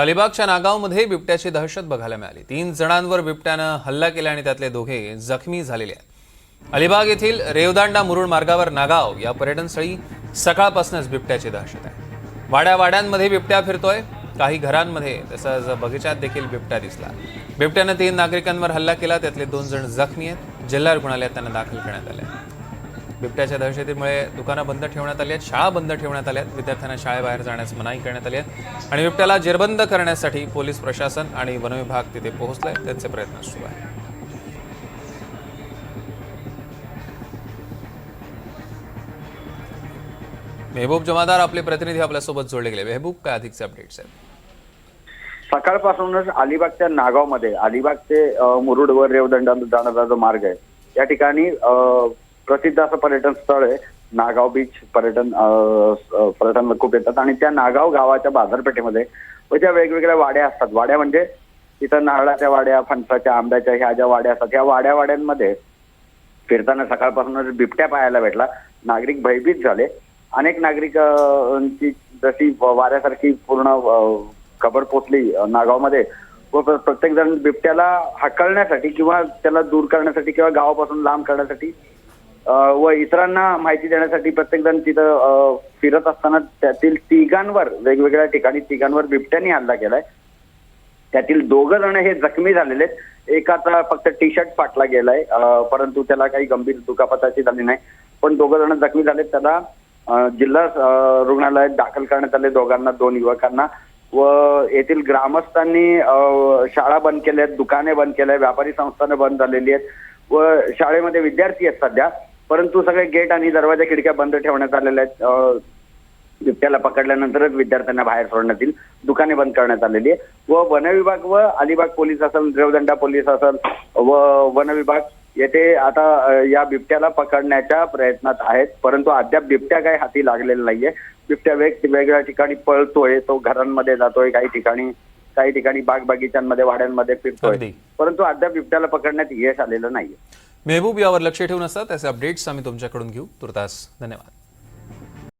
अलिबागच्या नागावमध्ये बिबट्याची दहशत बघायला मिळाली। 3 जणांवर बिबट्यानं हल्ला केला आणि त्यातले दोघे जखमी झालेले आहेत। अलिबाग येथील रेवदांडा मुरुड मार्गावर नागाव या पर्यटनस्थळी सकाळपासूनच बिबट्याची दहशत आहे। वाड्यावाड्यांमध्ये बिबट्या फिरतोय, काही घरांमध्ये तसंच बगीचात देखील बिबट्या दिसला। बिबट्यानं 3 नागरिकांवर हल्ला केला, त्यातले 2 जण जखमी आहेत। जिल्हा रुग्णालयात त्यांना दाखल करण्यात आले आहे। बिबट्याच्या दहशतीमुळे दुकानं बंद ठेवण्यात आली आहेत, शाळा बंद ठेवण्यात आल्या आहेत, विद्यार्थ्यांना शाळेबाहेर जाण्यास मनाई करण्यात आली आहे आणि बिबट्याला जेरबंद करण्यासाठी पोलीस प्रशासन आणि वन विभाग तिथे पोहोचले, त्यांचे प्रयत्न सुरू आहेत। मेहबूब जमादार आपले प्रतिनिधी आपल्यासोबत जोडले गेले। मेहबूब, काय अधिकचे अपडेट्स आहेत? सकाळपासूनच अलिबागच्या नागावमध्ये अलिबाग ते मुरुड व रेवदंडा जाणारा जो मार्ग आहे या ठिकाणी प्रसिद्ध असं पर्यटन स्थळ आहे। नागाव बीच पर्यटनला खूप येतात आणि त्या नागाव गावाच्या बाजारपेठेमध्ये ज्या वेगवेगळ्या वाड्या असतात, वाड्या म्हणजे तिथं नारळाच्या वाड्या, फणसाच्या, आंब्याच्या ह्या ज्या वाड्या असतात, ह्या वाड्यावाड्यांमध्ये फिरताना सकाळपासूनच बिबट्या पाहायला भेटला। नागरिक भयभीत झाले। अनेक नागरिकांची जशी वाऱ्यासारखी पूर्ण खबर पोचली नागावमध्ये व प्रत्येक जण बिबट्याला हाकलण्यासाठी किंवा त्याला दूर करण्यासाठी किंवा गावापासून लांब करण्यासाठी व इतरांना माहिती देण्यासाठी प्रत्येक जण तिथं फिरत असताना त्यातील तिघांवर वेगवेगळ्या ठिकाणी तिघांवर बिबट्याने हल्ला केलाय। त्यातील 2 जण हे जखमी झालेले आहेत। एकाचा फक्त टी शर्ट फाटला गेलाय, परंतु त्याला काही गंभीर दुखापताची झाली नाही, पण 2 जण जखमी झालेत। त्याला जिल्हा रुग्णालयात दाखल करण्यात आले, दोघांना, 2 युवकांना। व येथील ग्रामस्थांनी शाळा बंद केल्या आहेत, दुकाने बंद केल्या, व्यापारी संस्थानं बंद झालेली आहेत व शाळेमध्ये विद्यार्थी आहेत सध्या, परंतु सगळे गेट आणि दरवाजा खिडक्या बंद ठेवण्यात आलेल्या आहेत। बिबट्याला पकडल्यानंतरच विद्यार्थ्यांना बाहेर सोडण्यात येईल, दुकाने बंद करण्यात आलेली आहे व वन विभाग व अलिबाग पोलीस असेल, रेवदंडा पोलीस असेल व वन विभाग येथे आता या बिबट्याला पकडण्याच्या प्रयत्नात आहेत, परंतु अद्याप बिबट्या काही हाती लागलेला नाहीये। बिबट्या वेगवेगळ्या ठिकाणी पळतोय, तो घरांमध्ये जातोय, काही ठिकाणी बाग बगीच्यांमध्ये, वाड्यांमध्ये फिरतोय, परंतु अद्याप बिबट्याला पकडण्यात यश आलेलं नाहीये। मेहबूब, यावर लक्ष ठेवून असतात त्याचे अपडेट्स आम्ही तुमच्याकडून घेऊ। तुर्तास धन्यवाद।